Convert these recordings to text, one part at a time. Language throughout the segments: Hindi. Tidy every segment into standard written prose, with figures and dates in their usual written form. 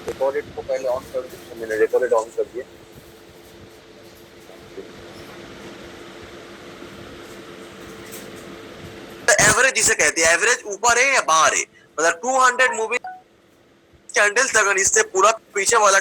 रिकॉर्डेड को पहले ऑन कर दो। मैंने रिकॉर्डेड ऑन कर दिया। एवरेज जिसे कहते हैं, एवरेज ऊपर है या बाहर है, मतलब 200 मूविंग कैंडल्स अगर इससे पूरा पीछे वाला,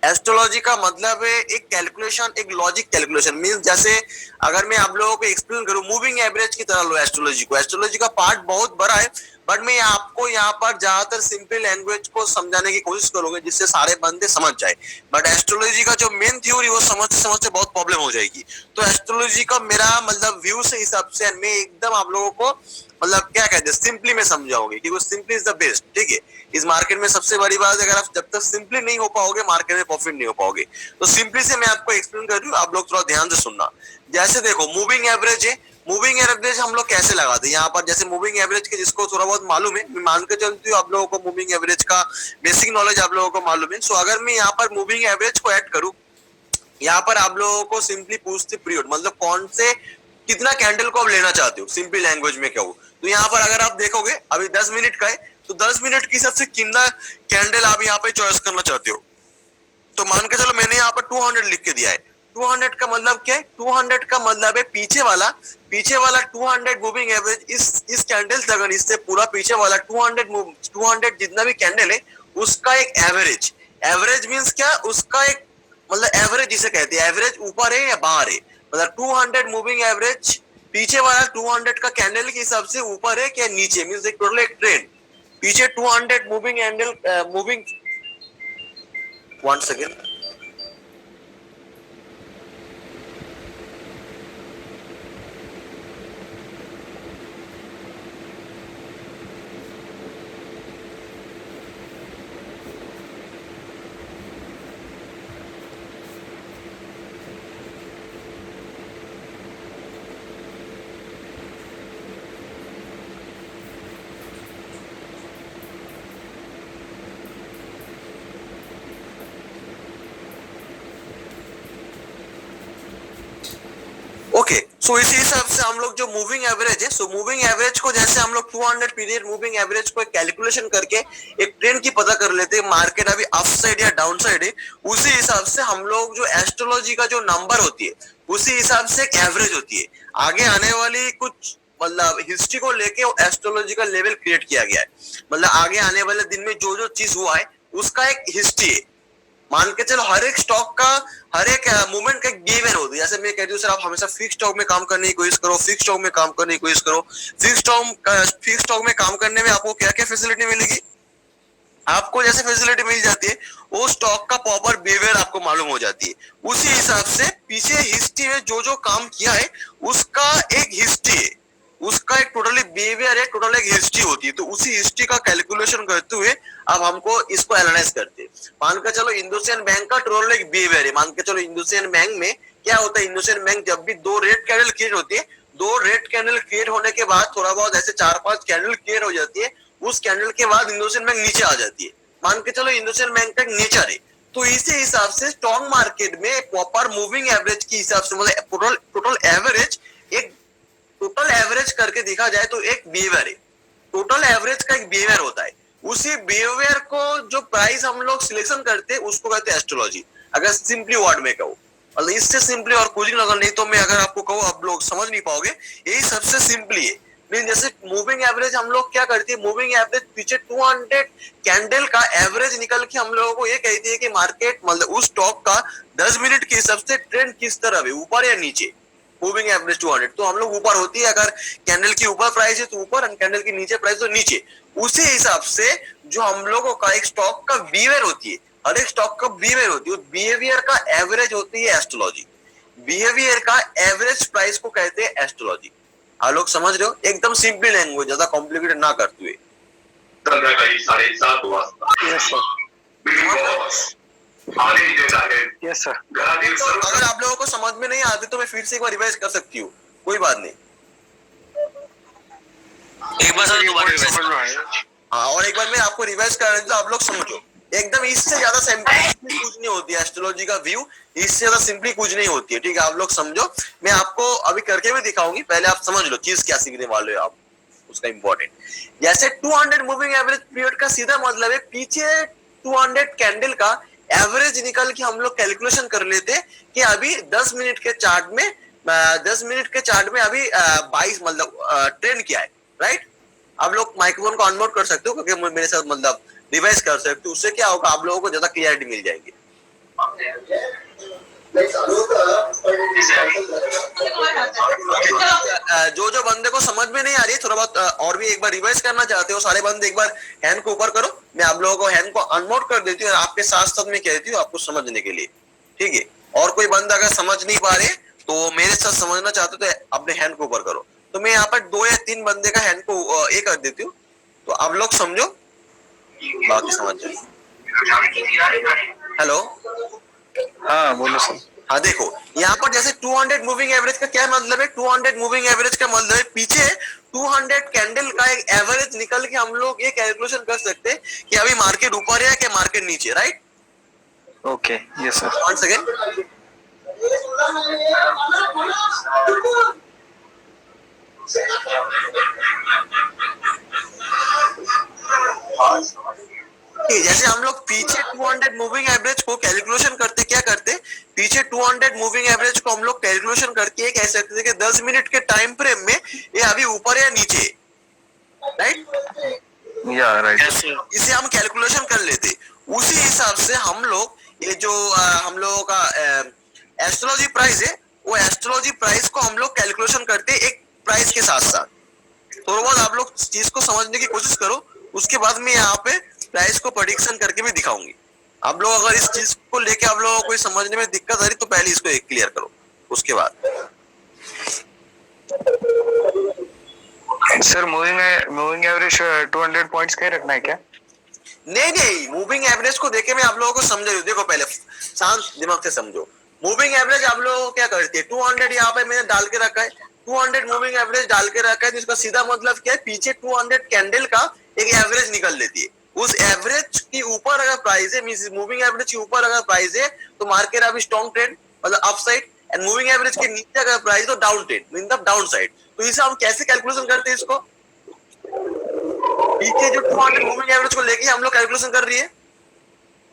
एस्ट्रोलॉजी का मतलब है एक कैलकुलेशन, एक लॉजिक कैलकुलेशन। मींस जैसे अगर मैं आप लोगों को एक्सप्लेन करूं, मूविंग एवरेज की तरह लो एस्ट्रोलॉजी को। एस्ट्रोलॉजी का पार्ट बहुत बड़ा है, बट मैं आपको यहाँ पर ज्यादातर सिंपल लैंग्वेज को समझाने की कोशिश करूंगा जिससे सारे बंदे समझ जाए। बट एस्ट्रोलॉजी का जो मेन थ्योरी वो समझते समझते बहुत प्रॉब्लम हो जाएगी। तो एस्ट्रोलॉजी का मेरा मतलब व्यू से हिसाब से मैं एकदम आप लोगों को मतलब क्या कहते हैं सिंपली में समझाऊंगी, क्योंकि सिंपली इज द बेस्ट। ठीक है, इस मार्केट में सबसे बड़ी बात है, अगर आप जब तक सिंपली नहीं हो पाओगे मार्केट में प्रॉफिट नहीं हो पाओगे। तो सिंपली से मैं आपको एक्सप्लेन कर रही हूँ, आप लोग थोड़ा ध्यान से सुनना। जैसे देखो मूविंग एवरेज है, मूविंग एवरेज हम लोग कैसे लगाते हैं यहाँ पर। जैसे मूविंग एवरेज के जिसको थोड़ा बहुत मालूम है, मैं मान के चलती हूँ आप लोगों को मूविंग एवरेज का बेसिक नॉलेज आप लोगों को मालूम है। सो अगर मैं यहाँ पर मूविंग एवरेज को ऐड करूँ, यहाँ पर आप लोगों को सिंपली पूछते पीरियड, मतलब कौन से कितना कैंडल को आप लेना चाहते हो, सिंपल लैंग्वेज में कहूँ तो यहाँ पर अगर आप देखोगे अभी 10 मिनट का है, तो 10 मिनट के हिसाब से कितना कैंडल आप यहाँ पे चॉइस करना चाहते हो। तो मान के चलो मैंने यहाँ पर 200 लिख के दिया है। 200 का मतलब क्या है, 200 का मतलब है पीछे वाला 200 मूविंग एवरेज, इस कैंडल अगर इससे पूरा पीछे वाला 200 जितना भी कैंडल है उसका एक एवरेज। एवरेज मींस क्या, उसका एक मतलब एवरेज जिसे कहते हैं, एवरेज ऊपर है या बाहर है, मतलब 200 मूविंग एवरेज पीछे वाला 200 का कैंडल के हिसाब से ऊपर है क्या नीचे, मींस एक टोटल एक ट्रेंड पीछे 200 moving candle moving. One second. Okay, so इसी हिसाब से हम लोग जो मूविंग एवरेज है, सो मूविंग एवरेज को जैसे हम लोग 200 पीरियड मूविंग एवरेज को कैलकुलेशन करके एक ट्रेंड की पता कर लेते हैं, मार्केट अभी अप साइड या डाउन साइड है, उसी हिसाब से हम लोग जो एस्ट्रोलॉजी का जो नंबर होती है उसी हिसाब से एक एवरेज होती है। आगे आने वाली कुछ मतलब हिस्ट्री को लेके एस्ट्रोलॉजिकल लेवल क्रिएट किया गया है, मतलब आगे आने वाले दिन में जो जो चीज हुआ है उसका एक हिस्ट्री है। मान के चलो हर एक स्टॉक का हर एक मूवमेंट का एक बिहेवियर होता है। जैसे मैं कहती हूँ सर आप हमेशा फिक्स स्टॉक में काम करने की कोशिश करो, फिक्स स्टॉक में काम करने की कोशिश करो। फिक्स स्टॉक में काम करने में आपको क्या क्या फैसिलिटी मिलेगी, आपको जैसे फैसिलिटी मिल जाती है वो स्टॉक का प्रॉपर बिहेवियर आपको मालूम हो जाती है। उसी हिसाब से पीछे हिस्ट्री में जो जो काम किया है उसका एक हिस्ट्री है, उसका एक टोटली बिहेवियर है, टोटल एक हिस्ट्री होती है। तो उसी हिस्ट्री का कैलकुलेशन करते हुए अब हमको इसको एनालाइज करते हैं। मान के चलो इंडोसियन बैंक का टोटल एक बिहेवियर है। मान के चलो इंडोसियन बैंक में क्या होता है, इंडोसियन बैंक जब भी दो रेड कैंडल क्रिएट होती है, दो रेड कैंडल क्रिएट होने के बाद थोड़ा बहुत ऐसे 4-5 कैंडल क्लियर हो जाती है, उस कैंडल के बाद इंडोसियन बैंक नीचे आ जाती है। मान के चलो इंडोसियन बैंक का नेचर है। तो इसी हिसाब से स्टॉक मार्केट में प्रॉपर मूविंग एवरेज के हिसाब से मतलब टोटल एवरेज, एक टोटल एवरेज करके देखा जाए तो एक बिहेवियर है, टोटल एवरेज का एक बिहेवियर होता है। उसी बिहेवियर को जो प्राइस हम लोग सिलेक्शन करते हैं उसको कहते हैं एस्ट्रोलॉजी, अगर सिंपली वर्ड में कहूँ। मतलब इससे सिंपली और कुछ नहीं तो मैं अगर आपको कहूँ आप लोग समझ नहीं पाओगे, यही सबसे सिंपली है। जैसे मूविंग एवरेज हम लोग क्या करते हैं, मूविंग एवरेज पीछे 200 कैंडल का एवरेज निकल के हम लोगों को ये कहती है कि मार्केट मतलब उस स्टॉक का 10 मिनट के हिसाब से ट्रेंड किस तरह है, ऊपर या नीचे। मूविंग एवरेज 200 तो हम लोग ऊपर होती है, अगर कैंडल की ऊपर प्राइस है तो ऊपर और कैंडल की नीचे प्राइस तो नीचे। उसी हिसाब से जो हम लोगों का एक स्टॉक का बिहेवियर होती है, हर एक स्टॉक का बिहेवियर होती है, बिहेवियर का एवरेज होती है एस्ट्रोलॉजी। बिहेवियर का एवरेज प्राइस को कहते हैं एस्ट्रोलॉजी। आप लोग समझ रहे हो, एकदम सिंपल लैंग्वेज, ज्यादा कॉम्प्लिकेटेड ना करते हुए। संध्याकाळी 7:30 वाजता यस सर, बिग बॉस आदेश देता है। Yes sir. घरातील तो सर्व अगर आप लोगों को समझ में नहीं आती तो मैं फिर से एक बार रिवाइज कर सकती हूँ, कोई बात नहीं। एक बार सर दोबारा रिवाइज समझ में आया। हाँ, और एक बार मैं आपको रिवाइज कर रहा हूँ, आप लोग समझो। एकदम इससे ज्यादा सिंपली कुछ नहीं होती है एस्ट्रोलॉजी का व्यू, इससे ज्यादा सिंपली कुछ नहीं होती है। ठीक है, आप लोग समझो, मैं आपको अभी करके भी दिखाऊंगी, पहले आप समझ लो चीज क्या सीखने वाले हो आप। उसका इंपॉर्टेंट। जैसे 200 मूविंग एवरेज पीरियड का सीधा मतलब है पीछे 200 कैंडल का एवरेज निकल के हम लोग कैलकुलेशन कर लेते कि अभी 10 मिनट के चार्ट में 22 मतलब ट्रेंड क्या है, राइट। आप लोग माइक्रोफोन को अनम्यूट कर सकते हो क्योंकि मेरे साथ मतलब रिवाइज कर सकते हो, उससे क्या होगा आप लोगों को ज्यादा क्लियरिटी मिल जाएगी। जो बंदे को समझ में नहीं आ रही है थोड़ा बहुत और भी एक बार रिवाइज करना चाहते हो सारे बंदे एक बार हैंड को ऊपर करो, मैं आप लोगों को हैंड को अनम्यूट कर देती हूँ और आपके साथ साथ में कहती हूँ आपको समझने के लिए, ठीक है। और कोई बंदा अगर समझ नहीं पा रहे तो मेरे साथ समझना चाहते हो तो अपने हैंड को ऊपर करो। तो मैं यहाँ पर 2 या 3 बंदे का हैंड को ये कर देती हूँ तो आप लोग समझो बाकी समझ जाए। हेलो, हाँ बोलो सर। हाँ देखो यहाँ पर जैसे 200 मूविंग एवरेज का क्या मतलब है, 200 मूविंग एवरेज का मतलब है पीछे 200 कैंडल का एक एवरेज निकल के हम लोग ये कैलकुलेशन कर सकते हैं कि अभी मार्केट ऊपर है या मार्केट नीचे, right. Okay yes sir. One second, जैसे हम लोग पीछे 200 मूविंग एवरेज को कैलकुलेशन करते क्या करते, पीछे 200 मूविंग एवरेज को हम लोग कैलकुलेशन करके कह सकते थे कि 10 मिनट के टाइम फ्रेम में ये अभी ऊपर या नीचे, राइट। या राइट, इसे हम कैलकुलेशन कर लेते, उसी हिसाब से हम लोग ये जो हम लोगों का एस्ट्रोलॉजी प्राइस है वो एस्ट्रोलॉजी प्राइस को हम लोग कैलकुलेशन करते एक प्राइस के साथ साथ। थोड़ा बहुत आप लोग चीज को समझने की कोशिश करो, उसके बाद मैं यहाँ पे प्राइस को प्रेडिक्शन करके भी दिखाऊंगी। आप लोग अगर इस चीज को लेके आप लोगों को समझने में दिक्कत आ रही तो पहले इसको एक क्लियर करो, उसके बाद। सर मूविंग एवरेज 200 पॉइंट्स का ही रखना है क्या? नहीं, मूविंग एवरेज को देखे मैं आप लोगों को समझा रही हूँ। देखो पहले शांत दिमाग से समझो, मूविंग एवरेज आप लोग क्या करते हैं, 200 यहाँ पे मैंने डाल के रखा है, 200 मूविंग एवरेज डाल के रखा है तो इसका सीधा मतलब क्या है पीछे 200 कैंडल का एक एवरेज निकल लेती है। उस एवरेज के ऊपर अगर प्राइस है, मींस मूविंग एवरेज के ऊपर अगर प्राइस है तो मार्केट अभी स्ट्रॉन्ग ट्रेंड मतलब अपसाइड, एंड मूविंग एवरेज के नीचे अगर प्राइस तो डाउन ट्रेंड मतलब डाउन साइड। तो इसे हम कैसे कैलकुलेशन करते हैं, इसको पीछे जो 200 मूविंग एवरेज को लेके हम लोग कैलकुलेशन कर रही है।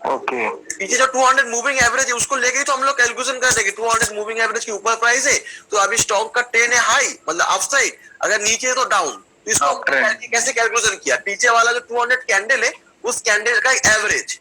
ओके पीछे जो 200 मूविंग एवरेज है उसको लेके तो हम लोग कैलकुलेशन कर देंगे 200 मूविंग एवरेज के ऊपर प्राइस है तो अभी स्टॉक का ट्रेंड है हाई मतलब अपसाइड, अगर नीचे है तो डाउन। तो इसको कैसे कैलकुलेशन किया, पीछे वाला जो 200 कैंडल है उस कैंडल का एवरेज,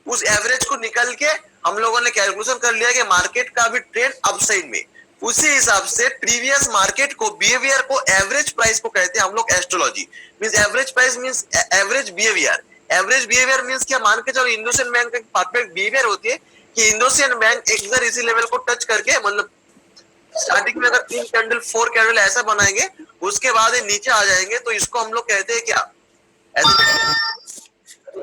उस एवरेज को निकल के हम लोगों ने कैलकुलेशन कर लिया कि मार्केट का अभी ट्रेंड अपसाइड में। उसी हिसाब से प्रीवियस मार्केट को बिहेवियर को एवरेज प्राइस को कहते हैं हम लोग astrology, means average price means average behaviour. Average behaviour means क्या, मान के चलो इंडोसियन बैंक का परफेक्ट बिहेवियर होती है कि इंडोसियन बैंक एक बार इसी लेवल को टच करके मतलब स्टार्टिंग में अगर 3 कैंडल 4 कैंडल ऐसा बनाएंगे उसके बाद ये नीचे आ जाएंगे तो इसको हम लोग कहते हैं क्या,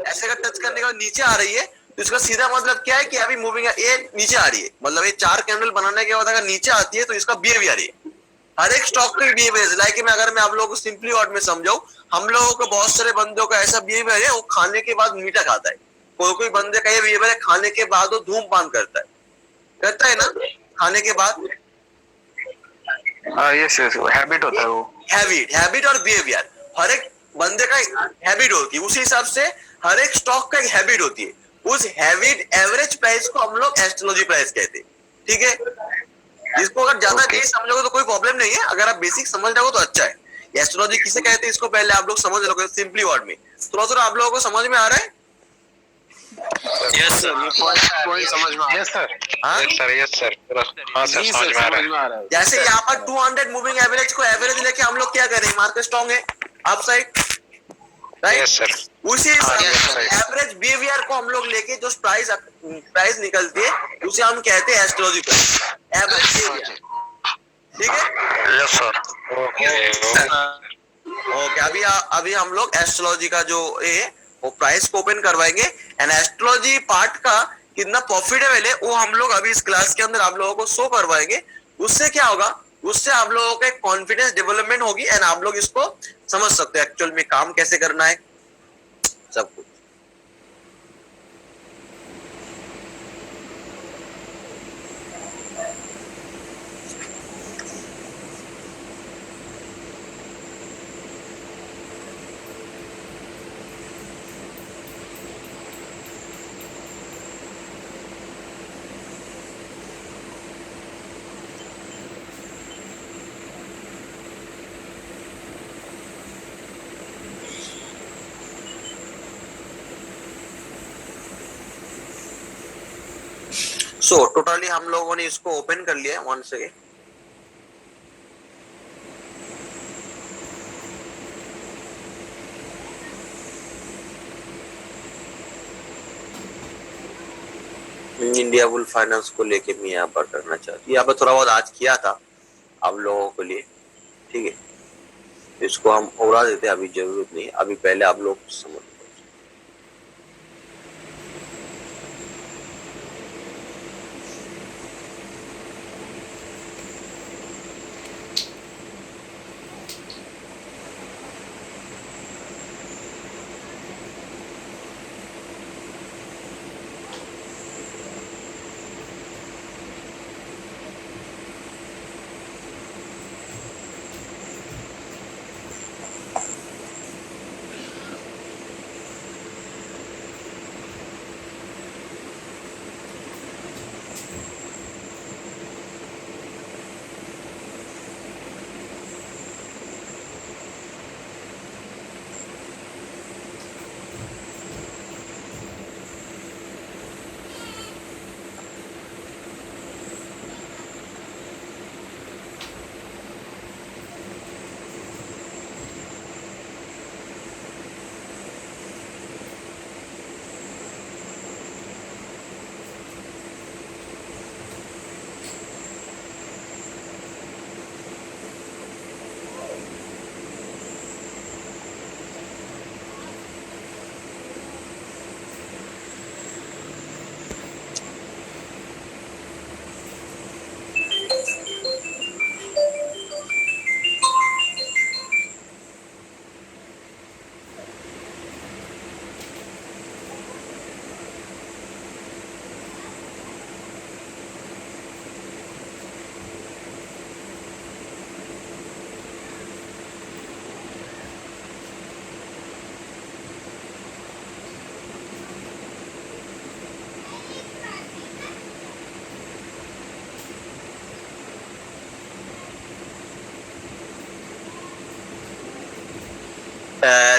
ऐसे का टच करने के बाद नीचे आ रही है तो इसका सीधा मतलब क्या है कि अभी मूविंग ये नीचे आ रही है, मतलब ये 4 कैंडल बनाने के बाद अगर नीचे आती है तो इसका बिहेवियर है। हर एक स्टॉक का बिहेवियर लाइक मैं अगर मैं आप लोगों को सिंपली वर्ड में समझाऊं, हम लोगों को बहुत सारे बंदों का ऐसा बिहेवियर है वो खाने के बाद मीठा खाता है, कोई बंदे का ये बिहेवियर है खाने के बाद वो धूमपान करता है ना खाने के बाद। यस यस हैबिट होता है वो, हैबिट और बिहेवियर हर एक बंदे का हैबिट होती है, उसी हिसाब से हर एक स्टॉक का एक हैबिट होती है। उस हैबिट एवरेज प्राइस को हम लोग एस्ट्रोलॉजी प्राइस कहते हैं, ठीक है। इसको अगर ज्यादा नहीं समझोगे तो कोई प्रॉब्लम नहीं है, अगर आप बेसिक समझ जाओगे तो अच्छा है। एस्ट्रोलॉजी किसे कहते हैं इसको पहले आप लोग समझ लोगे सिंपली वर्ड में, थोड़ा आप लोगों को समझ में आ रहा है। यस सर, समझ में यस सर, यस सर हाँ सर समझ में आ रहा है। जैसे यहाँ पर 200 मूविंग एवरेज को एवरेज लेके हम लोग क्या करें, मार्केट स्ट्रॉन्ग है up side, right yes sir. उसी एवरेज बिहेवियर को हम लोग लेके जो प्राइस निकलती है उसे हम कहते हैं एस्ट्रोलॉजी प्राइस एवरेज बिहेवियर, ठीक है। यस सर ओके अभी हम लोग एस्ट्रोलॉजी का जो है वो प्राइस को ओपन करवाएंगे एंड एस्ट्रोलॉजी पार्ट का कितना प्रॉफिटेबल है वो हम लोग अभी इस क्लास के अंदर आप लोगों को शो करवाएंगे। उससे क्या होगा, उससे आप लोगों का कॉन्फिडेंस डेवलपमेंट होगी एंड आप लोग इसको समझ सकते हो एक्चुअल में काम कैसे करना है सब कुछ। सो टोटली हम लोगों ने इसको ओपन कर लिया one second. India bull finance को लेके मैं यहाँ पर करना चाहती हूँ, यहाँ पर थोड़ा बहुत आज किया था आप लोगों के लिए, ठीक है। इसको हम उड़ा देते हैं, अभी जरूरत नहीं, अभी पहले आप लोग समझ।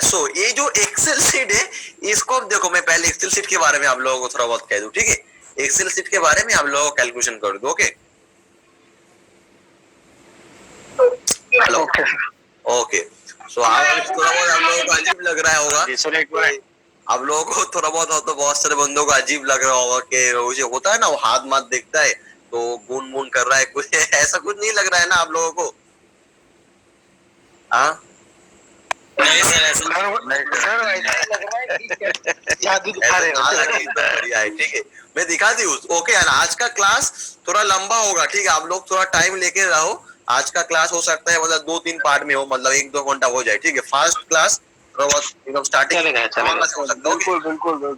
सो ये जो एक्सेल शीट है, इसको अब देखो, मैं पहले एक्सेल शीट के बारे में आप लोगों को थोड़ा बहुत कह दूं, ठीक है। एक्सेल शीट के बारे में आप लोगों को कैलकुलेशन कर दो, ओके। Hello, okay. सो आज थोड़ा बहुत आप लोगों को अजीब लग रहा होगा, आप लोगों को थोड़ा बहुत तो बहुत सारे बंदों को अजीब लग रहा होगा कि रोज होता है ना, वो हाथ माथ देखता है तो बून बून कर रहा है, कुछ ऐसा कुछ नहीं लग रहा है ना आप लोगों को? हाँ नहीं सर, ऐसा जादू दिखा रहे हो। बढ़िया है, ठीक है, मैं दिखाती हूँ, ओके। आज का क्लास थोड़ा लंबा होगा, ठीक है, आप लोग थोड़ा टाइम लेके रहो। आज का क्लास हो सकता है मतलब 2-3 पार्ट में हो, मतलब 1-2 घंटा हो जाए, ठीक है। फर्स्ट क्लास एकदम स्टार्टिंग चलेगा बिल्कुल बिल्कुल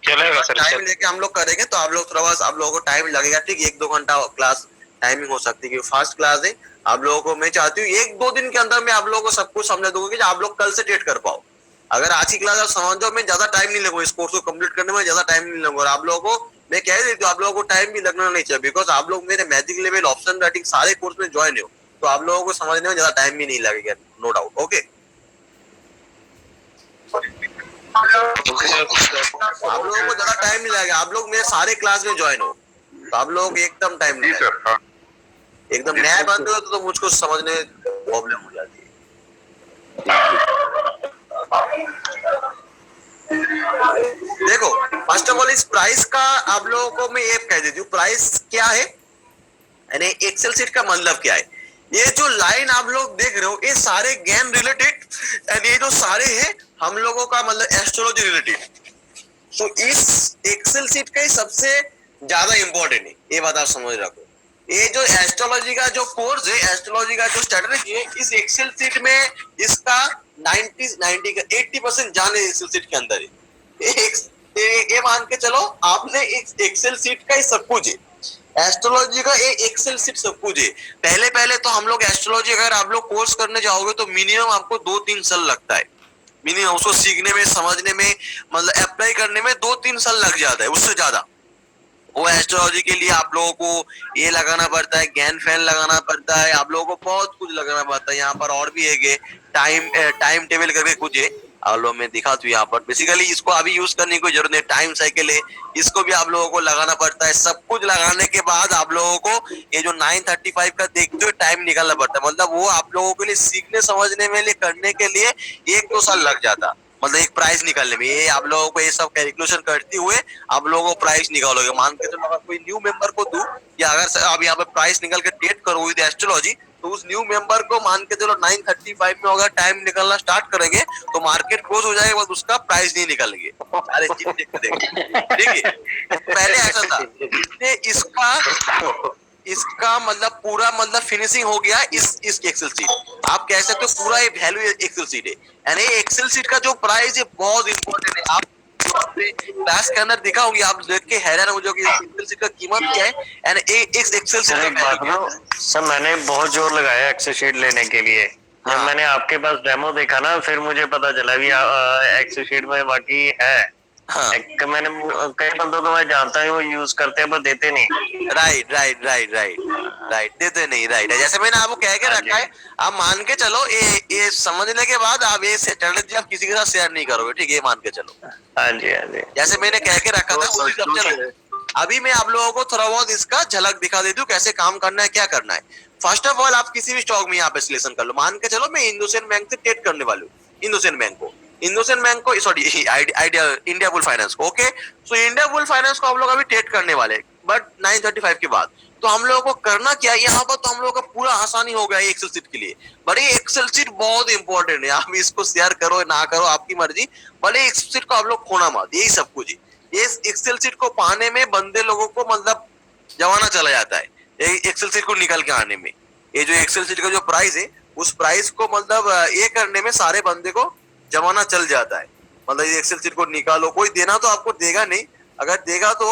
चलेगा सर। टाइम लेके हम लोग करेंगे तो आप लोग थोड़ा बहुत आप लोगों को टाइम लगेगा, ठीक है। 1-2 घंटा क्लास टाइमिंग हो सकती है, क्योंकि फर्स्ट क्लास है। आप लोगों को मैं चाहती हूँ 1-2 दिन के अंदर में आप लोगों को सब कुछ समझा दूंगा कि आप लोग कल से टेट कर पाओ। अगर आज की क्लास आप समझ जाओ, मैं ज्यादा टाइम नहीं लूंगा, इस कोर्स को कंप्लीट करने में ज्यादा टाइम नहीं लूंगा। और आप लोगों को मैं कह देती हूँ, आप लोगों को टाइम भी लगना नहीं चाहिए, बिकॉज आप लोग मेरे मैजिक लेवल ऑप्शन राइटिंग सारे कोर्स में ज्वाइन हो, तो आप लोगों को समझने में ज्यादा टाइम भी नहीं लगेगा, नो डाउट, ओके। आप लोगों को ज्यादा टाइम नहीं लगेगा, आप लोग मेरे सारे क्लास में ज्वाइन हो, तो आप लोग एकदम टाइम नहीं लगेगा। एकदम नया बंद हो तो मुझको समझने प्रॉब्लम हो जाती है। देखो, फर्स्ट ऑफ ऑल इस प्राइस का आप लोगों को मैं ये कह देती हूँ, प्राइस क्या है, यानी एक्सेल शीट का मतलब क्या है। ये जो लाइन आप लोग देख रहे हो, ये सारे गेम रिलेटेड, एंड ये जो सारे हैं हम लोगों का मतलब एस्ट्रोलॉजी रिलेटेड। तो इस एक्सेल शीट का ही सबसे ज्यादा इंपॉर्टेंट है, ये बात आप समझ रखो। ये जो एस्ट्रोलॉजी का जो कोर्स है, एस्ट्रोलॉजी का जो स्ट्रेटजी है, इस एक्सेल शीट में इसका 80% जान है एक्सेल शीट के अंदर है। ये मान के चलो, आपने एक्सेल शीट का ही सब कुछ है, एस्ट्रोलॉजी का एक एक्सेल शीट सब कुछ है। पहले तो हम लोग एस्ट्रोलॉजी अगर आप लोग कोर्स करने जाओगे तो मिनिमम आपको 2-3 साल लगता है, मिनिमम उसको सीखने में, समझने में, मतलब अप्लाई करने में 2-3 साल लग जाता है, उससे ज्यादा। वो एस्ट्रोलॉजी के लिए आप लोगों को ये लगाना पड़ता है, ज्ञान फैन लगाना पड़ता है, आप लोगों को बहुत कुछ लगाना पड़ता है। यहाँ पर और भी है टाइम टेबल करके कुछ है, आप लोग मैं दिखा दूं यहाँ पर। बेसिकली इसको अभी यूज करने की कोई जरूरत नहीं, टाइम साइकिल है, इसको भी आप लोगों को लगाना पड़ता है। सब कुछ लगाने के बाद आप लोगों को ये जो 935 का देखते हो टाइम निकालना पड़ता है। मतलब वो आप लोगों के लिए सीखने समझने में लिए करने के लिए 1-2 साल लग जाता, मतलब एक प्राइस निकालने में। ये आप लोगों को ये सब कैलकुलेशन करते हुए आप लोगों को प्राइस निकालोगे। मान के चलो अगर कोई न्यू मेंबर को दूं या अगर आप यहाँ पे प्राइस निकाल के डेट करो विद एस्ट्रोलॉजी, तो उस न्यू मेंबर को मान के चलो 935 में अगर टाइम निकलना स्टार्ट करेंगे तो मार्केट क्लोज हो जाएगा, बस उसका प्राइस नहीं निकालेंगे, सारे चीज देख देंगे। ठीक है, पहले ऐसा था। इसका मतलब पूरा मतलब फिनिशिंग हो गया इस एक्सेल सीट। आप कह सकते हो पूरा ये वैल्यू एक्सेल सीट है। यानी एक्सेल सीट का जो प्राइस है बहुत इंपॉर्टेंट है। आप क्लास के अंदर दिखा होगी, आप देख के हैरान हो जाओगे एक्सेल सीट का कीमत क्या है। एंड एक एक्सेल सीट का सर मैंने बहुत जोर लगाया एक्सेल शीट लेने के लिए। जब मैंने आपके पास डेमो देखा ना, फिर मुझे पता चला भी एक्सेल शीट में बाकी है। मैंने कई बंदों को मैं जानता हूँ, वो यूज करते हैं पर देते नहीं। राइट देते नहीं। राइट, जैसे मैंने आपको कह के रखा है, आप मान के चलो ये समझने के बाद आप ये स्ट्रेटजी आप किसी के साथ शेयर नहीं करोगे। ठीक है, ये मान के चलो। हाँ जी हाँ जी, जैसे मैंने कह के रखा था। अभी मैं आप लोगों को थोड़ा बहुत इसका झलक दिखा देती हूँ कैसे काम करना है, क्या करना है। फर्स्ट ऑफ ऑल आप किसी भी स्टॉक में यहाँ पे सिलेक्शन कर लो। मान के चलो मैं इंडोसिन बैंक से ट्रेड करने वाली हूँ, इंडोसिन बैंक को sorry idea Indiabulls finance को। Okay, so Indiabulls finance को हम लोग अभी ट्रेड करने वाले, बट 935 के बाद। तो हम लोगों को करना क्या है यहाँ पर, तो हम लोगों का पूरा आसानी हो गया है एक्सेल सीट के लिए। बट ये एक्सेल सीट बहुत इंपॉर्टेंट है, आप इसको शेयर करो ना करो आपकी मर्जी, भले एक्सेल सीट को आप लोग खोना मत, यही सब कुछ है। ये एक्सेल सीट को पाने में बंदे लोगों को मतलब जमाना चला जाता है एक्सेल सीट को निकल के आने में। ये जो एक्सेल सीट का जो प्राइस है, उस प्राइस को मतलब ये करने में सारे बंदे को जमाना चल जाता है। मतलब ये एक्सेल सीट को निकालो, कोई देना तो आपको देगा नहीं, अगर देगा तो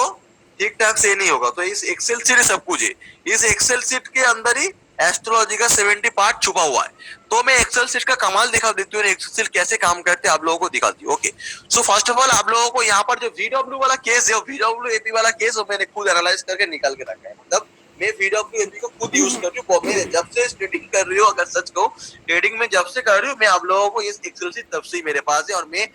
ठीक ठाक से नहीं होगा। तो इस एक्सेल सीट सब कुछ है। इस एक्सेल सीट के अंदर ही एस्ट्रोलॉजी का 70 पार्ट छुपा हुआ है। तो मैं एक्सेल सीट का कमाल दिखा देती हूँ, एक्सेल सीट कैसे काम करते हैं आप लोगों को दिखाती हूँ। Okay, so first of all आप लोगों को यहाँ पर जो VW वाला केस है, VW AP वाला केस, वो मैंने खुद एनालाइज करके निकाल के रखा है। मतलब मैं VW AP को खुद यूज कर रही हूँ, मैं जब से ट्रेडिंग कर रही हूँ, अगर सच कहूँ ट्रेडिंग में जब से कर रही हूँ मैं आप लोगों को इस एक्सेल सीट तब से ही मेरे पास है, और मैं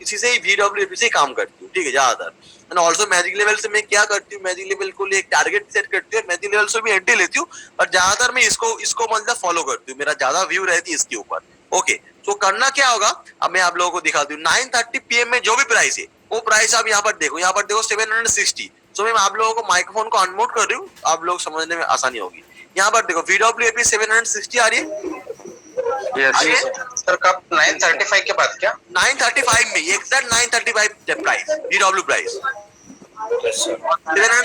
इसी से ही VW AP से ही काम करती हूँ। ठीक है, ज्यादातर। एंड ऑल्सो मैजिक लेवल से मैं क्या करती हूँ, मैजिक लेवल को एक टारगेट सेट करती हूँ, मैजिक लेवल से भी एंट्री लेती हूँ, और ज्यादातर मैं इसको मतलब फॉलो करती हूँ, मेरा ज्यादा व्यू रहती है इसके ऊपर। ओके, तो करना क्या होगा अब मैं आप लोगों को दिखाती हूँ। 9:30 PM में जो भी प्राइस है वो प्राइस आप यहाँ पर देखो 760। सो मैं आप लोगों को माइक्रोफोन को अनम्यूट कर रही हूँ, आप लोग समझने में आसानी होगी। यहाँ पर देखो VW AP 760 आ रही है। सर कब 935 के बाद क्या? 935 में exact 935 price, VW price,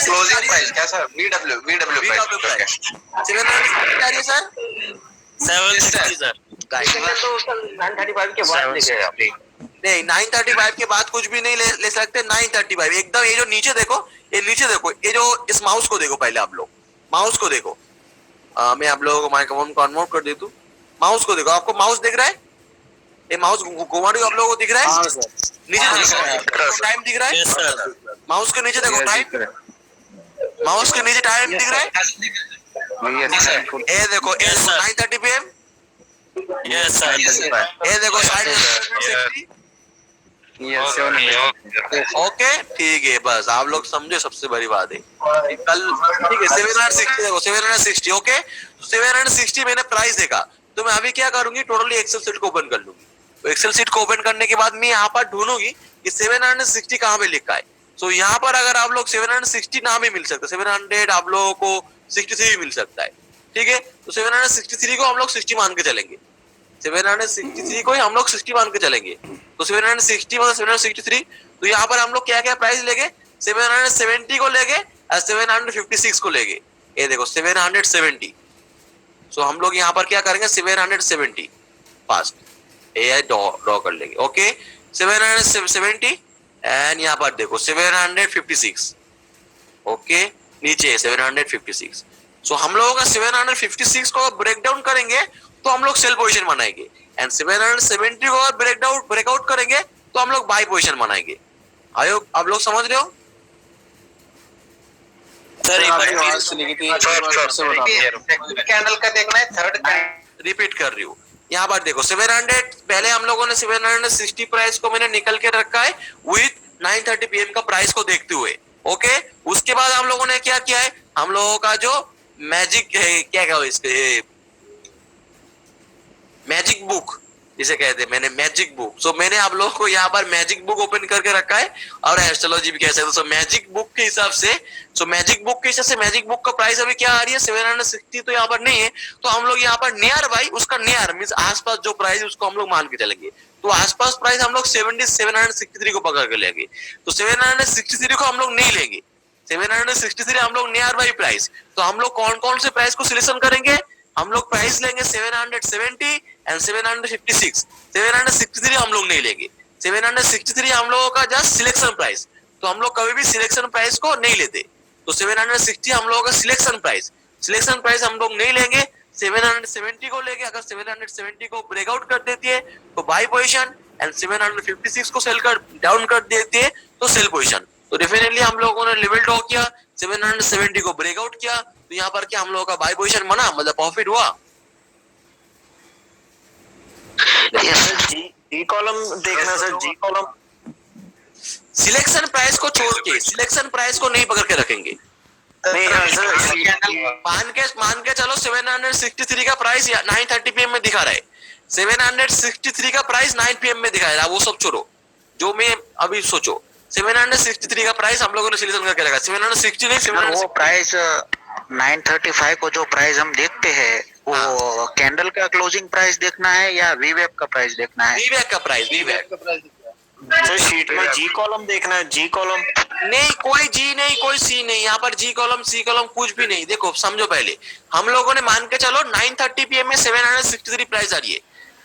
closing price क्या सर? VW प्राइस 760 आ रही है सर। 760 सर। तो 935 के बाद लेके नहीं, 935 के बाद कुछ भी नहीं ले सकते। 935 एकदम। ये जो नीचे देखो, ये जो इस माउस को देखो, पहले आप लोग माउस को देखो। मैं आप लोगों को माइक्रोफोन को अनम्यूट कर देता हूँ। माउस को देखो, आपको माउस दिख रहा है? ये माउस घुमा रही हो आप लोगों को दिख रहा है? नीचे देखो, टाइम दिख रहा है? माउस के नीचे देखो टाइम, माउस के नीचे टाइम दिख रहा है? ये देखो 9:30 PM। Yes sir. ये देखो ओके, ठीक है, बस आप लोग समझो, सबसे बड़ी बात है कल। ठीक है, 760 देखो, 760। ओके, 760 मैंने प्राइस देखा, तो मैं अभी क्या करूंगी, टोटली एक्सेल सीट को ओपन कर लूंगी। तो एक्सेल सीट को ओपन करने के बाद मैं यहाँ पर ढूंढूंगी कि 760 कहाँ पे लिखा है। तो यहाँ पर अगर आप लोग 760 ना भी मिल सकता है, 700 आप लोगों को 63 भी मिल सकता है। ठीक है, तो 763 को हम लोग 60 मान के चलेंगे, 763 को ही हम लोग 60 मान के चलेंगे। तो 760 मतलब 763। तो यहाँ पर हम लोग क्या क्या प्राइस लेंगे, 770 को लेंगे और 756 को लेंगे। ये देखो 770। सो हम लोग यहाँ पर क्या करेंगे, 770 फास्ट ये ड्रॉ कर लेंगे। ओके, 770 एंड यहाँ पर देखो 756। ओके, नीचे 756। सो हम लोगों का 756 को ब्रेक डाउन करेंगे तो हम लोग सेल पोजीशन बनाएंगे, एंड 770 को ब्रेकआउट करेंगे तो हम लोग बाय पोजीशन बनाएंगे। आयो, आप लोग समझ रहे हो? सर कैंडल का देखना है, थर्ड रिपीट कर रही हूँ। यहाँ पर देखो 700 पहले हम लोगों ने 760 प्राइस को मैंने निकल के रखा है विथ 9:30 PM का प्राइस को देखते हुए। ओके, उसके बाद हम लोगों ने क्या किया है, हम लोगों का जो मैजिक है, क्या कहो इसके, मैजिक बुक जिसे कहते हैं, मैंने मैजिक बुक, सो मैंने आप लोगों को यहाँ पर मैजिक बुक ओपन करके रखा है और एस्ट्रोलॉजी भी कह सकते हो। सो मैजिक बुक के हिसाब से, मैजिक बुक का प्राइस अभी क्या आ रही है 760, तो यहाँ पर नहीं है, तो हम लोग यहाँ पर नियर बाई उसका नियर मीन्स आसपास जो प्राइस है उसको हम लोग मान के चलेंगे। तो आसपास प्राइस हम लोग 763 को पकड़ के लेंगे, तो 763 को हम लोग नहीं लेंगे, 763 हम लोग नियर बाई प्राइस। तो हम लोग कौन कौन से प्राइस को सिलेक्शन करेंगे, हम लोग प्राइस लेंगे 770 एंड 756। 763 हम लोग नहीं लेंगे, 763 हम लोगों का जस्ट सिलेक्शन प्राइस, तो हम लोग कभी भी सिलेक्शन प्राइस को नहीं लेते। तो 760 हम लोगों का सिलेक्शन प्राइस हम लोग नहीं लेंगे, 770 को लेंगे। अगर 770 को ब्रेकआउट कर देती है तो बाई पोजीशन, एंड 756 को सेल कर डाउन कर देती है तो सेल पोजीशन। तो डेफिनेटली हम लोगों ने लेवल ड्रॉ किया, 770 को ब्रेकआउट किया, तो यहाँ पर क्या हम लोगों का बाई पोजीशन बना, मतलब प्रॉफिट हुआ। जी कॉलम देखना sir, G column selection price को छोड़ के, सिलेक्शन प्राइस को नहीं पकड़ के रखेंगे। नहीं सर, मान के चलो 763 का प्राइस 9:30 PM में दिखा रहा है, 763 का प्राइस 9 PM में दिखा रहा है, वो सब छोड़ो, जो मैं अभी सोचो 763 का प्राइस हम लोगों ने सिलेक्शन करके रखा, 760 नहीं, 760 वो प्राइस 935 को जो प्राइस हम देखते हैं वो कैंडल का क्लोजिंग प्राइस देखना है या वीवेब का प्राइस देखना है? वीवेब का प्राइस, सर शीट में जी कॉलम देखना है, जी कॉलम नहीं, कोई जी नहीं, कोई सी नहीं, यहाँ पर जी कॉलम सी कॉलम कुछ भी नहीं। देखो समझो, पहले हम लोगों ने मान के चलो 9:30 PM में 763 प्राइस आ रही है,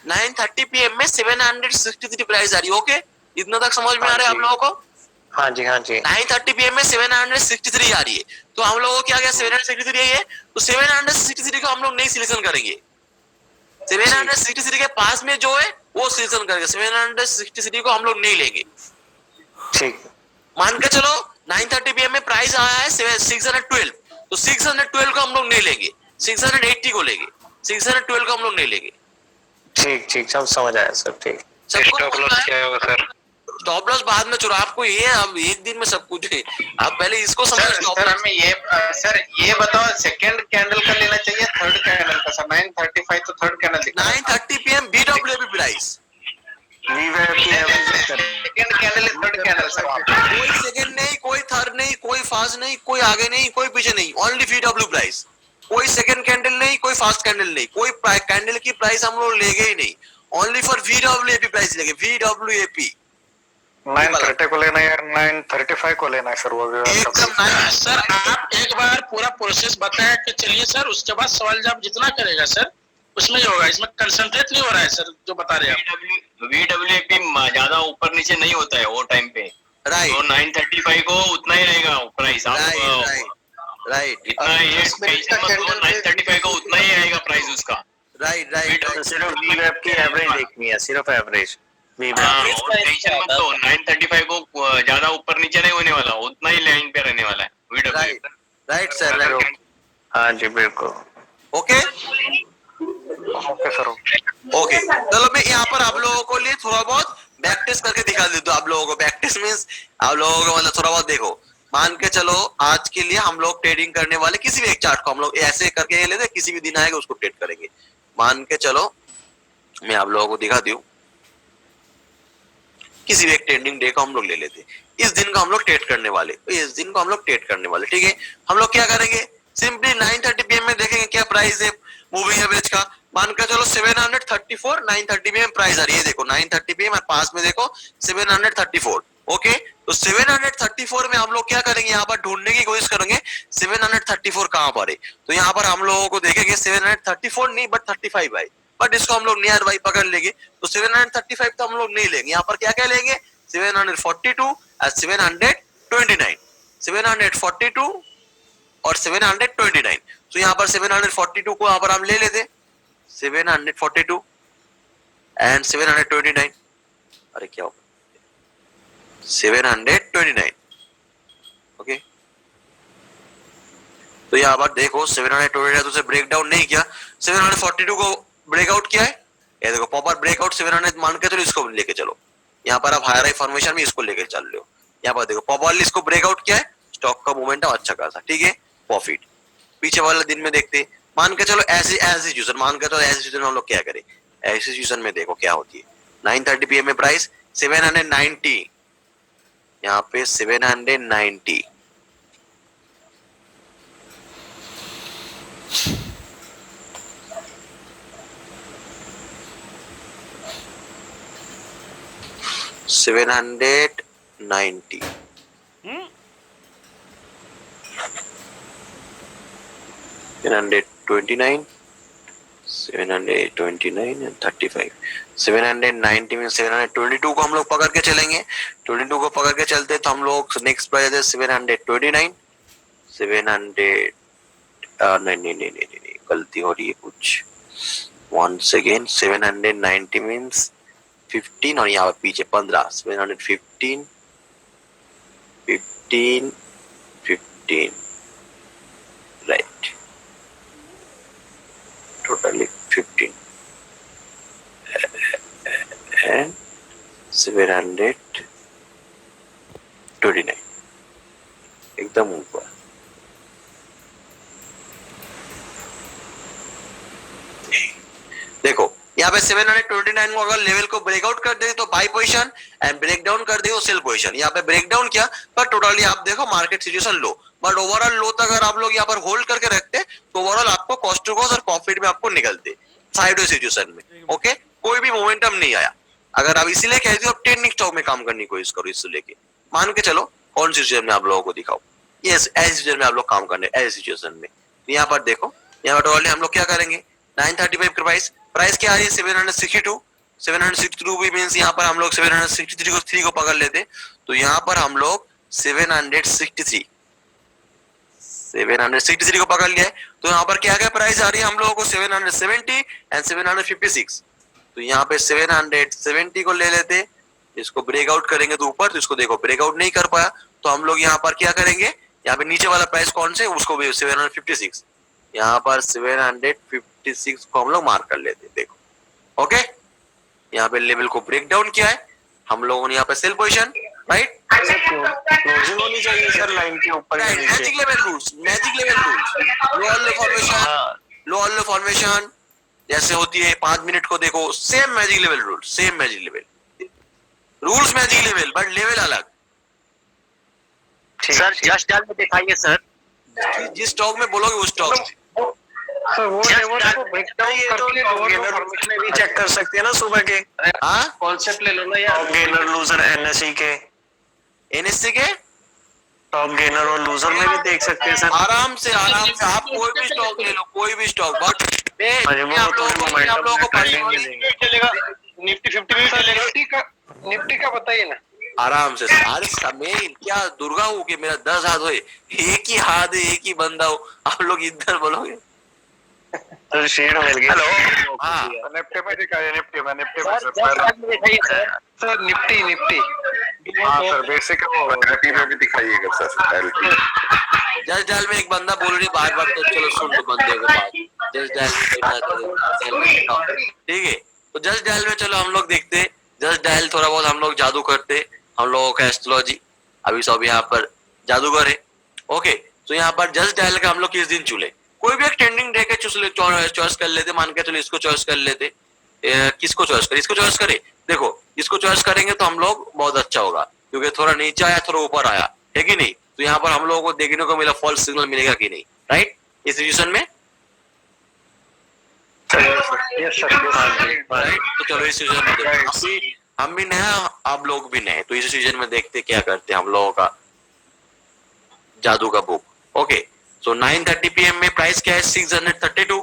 9:30 PM में 763 प्राइस आ रही है। ओके, इतना तक समझ में आ रहा है आप लोगों को? हाँ जी 9:30 PM में 763 आ रही है, तो हम लोगों को क्या गया 763 है, तो 763 को हम लोग नहीं सिलेक्शन करेंगे, 763 के पास में जो है वो सिलेक्शन करेंगे, 763 को हम लोग नहीं लेंगे। ठीक, मान के चलो 9:30 PM में प्राइस आया है 612, तो 612 को हम लोग नहीं लेंगे, 680 को लेंगे, 612 को हम लोग नहीं लेंगे। ठीक सब समझ आया सर। ठीक, स्टॉप लॉस क्या होगा सर? स्टॉप लॉस बाद में चलो, आपको ये अब एक दिन में सब कुछ है, आप पहले इसको समझो। सर हमें ये बताओ, सेकंड कैंडल का लेना चाहिए थर्ड कैंडल का? सर 9:35 तो थर्ड कैंडल दिखा रहा है। 9:30 PM BWAP price, second candle है, थर्ड कैंडल सर? कोई सेकंड नहीं, कोई थर्ड नहीं, कोई फास्ट नहीं, कोई आगे नहीं, कोई पीछे नहीं, ओनली VW प्राइस। कोई सेकंड कैंडल नहीं, कोई फास्ट कैंडल नहीं, कोई कैंडल की प्राइस हम लोग लेंगे ही नहीं, ओनली फॉर VWAP प्राइस लेंगे, VWAP। 9:30 को लेना है या 9:35 को लेना है सर? वो एकदम सर आप एक बार पूरा प्रोसेस बताया कि चलिए सर, उसके बाद सवाल जवाब जितना करेगा सर उसमें ही होगा, इसमें कंसंट्रेट नहीं हो रहा है सर जो बता रहे हैं। VWAP ज्यादा ऊपर नीचे नहीं होता है वो टाइम पे, राइट, तो 9:35 को उतना ही रहेगा प्राइस। राइट, इतना ये टेंशन मत लो, 9:35 को उतना ही आएगा प्राइस उसका। राइट, तो सिर्फ वीवेब की एवरेज देखनी है, सिर्फ एवरेज टेंशन मत लो, 9:35 को ज्यादा ऊपर नीचे नहीं होने वाला, उतना ही लाइन पे रहने वाला है VWAP। राइट सर, हाँ जी बिल्कुल। Okay sir. ओके, चलो मैं यहाँ पर आप लोगों को लिए थोड़ा बहुत बैक टेस्ट करके दिखा देता हूँ। आप लोगों को बैक टेस्ट मींस आप लोगों को मतलब थोड़ा बहुत देखो, मान के चलो आज के लिए हम लोग ट्रेडिंग करने वाले किसी भी एक चार्ट को हम लोग ऐसे करके लेते, किसी भी दिन आएगा उसको ट्रेड करेंगे। मान के चलो मैं आप लोगों को दिखा दूं, किसी भी एक ट्रेडिंग डे को हम लोग ले लेते, इस दिन को हम लोग ट्रेड करने वाले, इस दिन को हम लोग ट्रेड करने वाले, ठीक है। हम लोग क्या करेंगे, सिंपली 9:30 PM में देखेंगे क्या प्राइस है मूविंग एवरेज का। मान कर चलो 734, 9:30 PM प्राइस आ रही है, देखो 9:30 PM और पास में देखो 734। ओके, तो 734 में हम लोग क्या करेंगे, यहाँ पर ढूंढने की कोशिश करेंगे 734 कहाँ पर है। तो यहाँ पर हम लोगों को देखेंगे 734 नहीं बट 35 है, बट इसको हम लोग नियर बाई पकड़ लेंगे। तो 735 तो हम लोग नहीं लेंगे, यहाँ पर क्या क्या लेंगे 742 और 729, 742 और 729। तो यहाँ पर 742 को यहाँ पर हम ले लेते, 742 एंड 729, अरे क्या होगा 729। ओके, तो यहाँ पर देखो 729 तो उसे ब्रेक डाउन नहीं किया, 742 को ब्रेकआउट किया है, ये देखो पॉपर ब्रेकआउट 700 मान के चलो, इसको लेके चलो। यहाँ पर आप हायर हाई फॉर्मेशन में इसको लेके चल रहे हो। यहाँ पर देखो पॉपर इसको ब्रेकआउट किया है, स्टॉक का मोमेंटम अच्छा खासा, ठीक है, प्रॉफिट। पीछे वाले दिन में देखते, मान के चलो ऐसे सिचुएशन, मान के चलो ऐसी सिचुएशन में हम लोग क्या करें, ऐसी सिचुएशन में देखो क्या होती है। 9:30 PM में प्राइस 790, यहाँ पे 790, $790, 729, 729 and 35, 790 में 722 को हम लोग पकड़ के चलेंगे। 22 को पकड़ के चलते तो हम लोग नेक्स्ट प्राइस है 729, 700 नहीं, गलती हो रही है कुछ। once again 790 means 15 और यहाँ पीछे 15, 715, 15 राइट, totally 15 and 729 एकदम ऊपर। देखो यहाँ पे 729 को अगर लेवल को ब्रेकआउट कर दे तो buy position and break down कर दे तो सेल पोजीशन। यहाँ पे ब्रेक डाउन किया पर टोटली आप देखो market situation low, but overall low तक अगर आप लोग यहाँ पर होल्ड करके रखते तो ओवरऑल आपको कॉस्ट टू कॉस्ट और प्रॉफिट में आपको निकलते साइडवेज सिचुएशन में। ओके, कोई भी मोमेंटम नहीं आया। अगर आप इसीलिए कहते हो ट्रेंडिंग स्टॉक में काम करने की कोशिश करो, इससे लेके मान के चलो कौन सी सिचुएशन में आप लोगों को दिखाओ, यस ऐसी सिचुएशन में आप लोग काम करने, ऐसी सिचुएशन में। यहाँ पर देखो, यहाँ पर टोटली हम लोग क्या करेंगे, 935 का प्राइस क्या आ रही है 762 भी मींस यहाँ पर हम लोग 763 को 3 को पकड़ लेते तो यहाँ पर हम लोग 763 को पकड़ लिया है। तो यहाँ पर क्या क्या प्राइस आ रही है हम लोगों को 770 एंड 756। तो यहाँ पे 770 को ले लेते, इसको ब्रेकआउट करेंगे तो ऊपर, तो इसको देखो ब्रेकआउट नहीं कर पाया तो हम लोग यहाँ पर क्या करेंगे, यहाँ पे नीचे वाला प्राइस कौन से उसको भी 756, यहाँ पर 756 को हम लोग मार्क कर लेते। देखो ओके, यहाँ पे लेवल को ब्रेक डाउन किया है हम लोगों ने, यहाँ पे सेल पोजीशन राइट, क्लोजिंग होनी चाहिए सर लाइन के ऊपर। मैजिक लेवल रूल्स, लो ऑल फॉर्मेशन जैसे होती है 5 मिनट को देखो, same magic level rule, same magic level rules, magic level but level अलग। सर जस्ट डाल में दिखाइए सर, जिस स्टॉक में बोलोगे उस स्टॉक सर वो लेवल को ब्रेक डाउन करके गेनर फॉर्मेशन में भी चेक कर सकते हैं ना सुबह के। हाँ कॉन्सेप्ट ले लो ना यार, गेनर लूजर एनएसई के, एनएससी के टॉप गेनर और लूजर में भी देख सकते हैं सर। आराम से आप कोई भी स्टॉक ले लो, कोई भी स्टॉक, बट आप लोगों को चलेगा, निफ्टी 50 भी चलेगा, निफ्टी का बताइए ना आराम से। अरे मैं क्या दुर्गा हूँ कि मेरा 10 हाथ हो, एक ही हाथ है, एक ही बंदा हो, आप लोग इधर बोलोगे तो शेड मिल गया। हेलो, हाँ निफ्टी में दिखाइए, निफ्टी में सर निफ्टी हाँ सर बेसिक एलटी में भी दिखाइएगा सर, एलटी जस्ट डायल में एक बंदा बोल रही बार बार, तो चलो सुन लो बंदे को बात, जस्ट डायल में ठीक है। तो जस्ट डायल में चलो हम लोग देखते, जस्ट डायल थोड़ा बहुत हम लोग जादू करते, हम लोगों का एस्ट्रोलॉजी अभी सब यहाँ पर जादूगर है। ओके, तो यहाँ पर जस्ट डायल का हम लोग किस दिन चुले, कोई भी एक ट्रेंडिंग डे के चॉइस कर लेते, मान के चलो इसको चॉइस कर लेते, किसको चॉइस करे, इसको चॉइस करे। देखो इसको चॉइस करेंगे तो हम लोग बहुत अच्छा होगा, क्योंकि थोड़ा नीचे आया थोड़ा ऊपर आया है कि नहीं, तो यहाँ पर हम लोगों को देखने को मिला फॉल्स सिग्नल मिलेगा कि नहीं, राइट इस सिचुएशन में राइट। तो चलो इस सीजन में देखते, हम भी नए आप लोग भी नए, तो इस सीजन में देखते क्या करते हैं हम लोगों का जादू का बुक। ओके, सो 9:30 PM में प्राइस क्या है 632,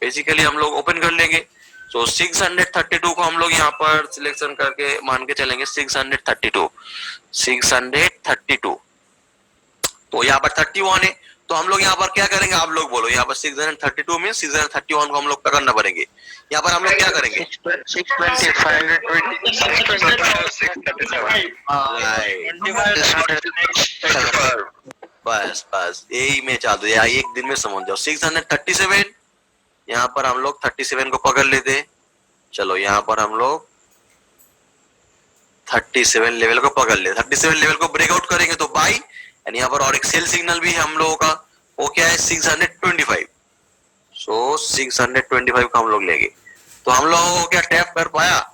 बेसिकली हम लोग ओपन कर लेंगे। सो 632 को हम लोग यहाँ पर सिलेक्शन करके मान के चलेंगे 632, तो यहाँ पर 31 है, तो हम लोग यहाँ पर क्या करेंगे, आप लोग बोलो, यहाँ पर 632 में 631 को हम लोग पकड़ना पड़ेंगे। यहाँ पर हम लोग क्या करेंगे 625 बस यही में चाह दो, या एक दिन में समझ जाओ। 637 यहाँ पर हम लोग 37 को पकड़ लेते, चलो यहाँ पर हम लोग 37 लेवल को पकड़ ले, 37 लेवल को ब्रेकआउट करेंगे तो बाई, एंड यहाँ पर और एक सेल सिग्नल भी है हम लोगों का, वो क्या है 625। सो 625 का हम लोग लेंगे, तो हम लोगों को क्या टैप कर पाया?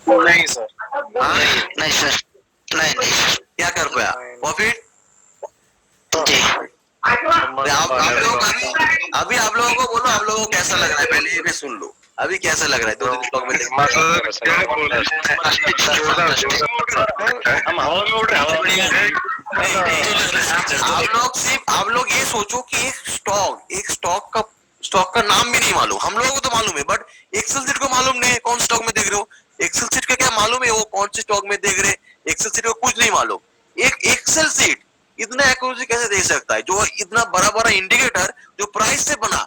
नहीं सर, हाँ नहीं सर, नहीं नहीं सर क्या कर पाया? प्रॉफिट जी। आप लोग अभी आप लोगों को बोलो, आप लोगों को कैसा लग रहा है, पहले ये भी सुन लो, अभी कैसा लग रहा है 2 दिन स्टॉक में हम हवा में उड़ रहे हैं। आप लोग ये सोचो कि एक स्टॉक का नाम भी नहीं मालूम, हम लोगों को तो मालूम है, बट एक्सेल सीट को मालूम नहीं है कौन स्टॉक में देख रहे हो। एक्सेल सीट का क्या मालूम है वो कौन से स्टॉक में देख रहे, एक्सेल सीट को कुछ नहीं मालूम। एक एक्सेल सीट इतना एक्यूरेसी कैसे दे सकता है, जो इतना बड़ा बड़ा इंडिकेटर जो प्राइस से बना,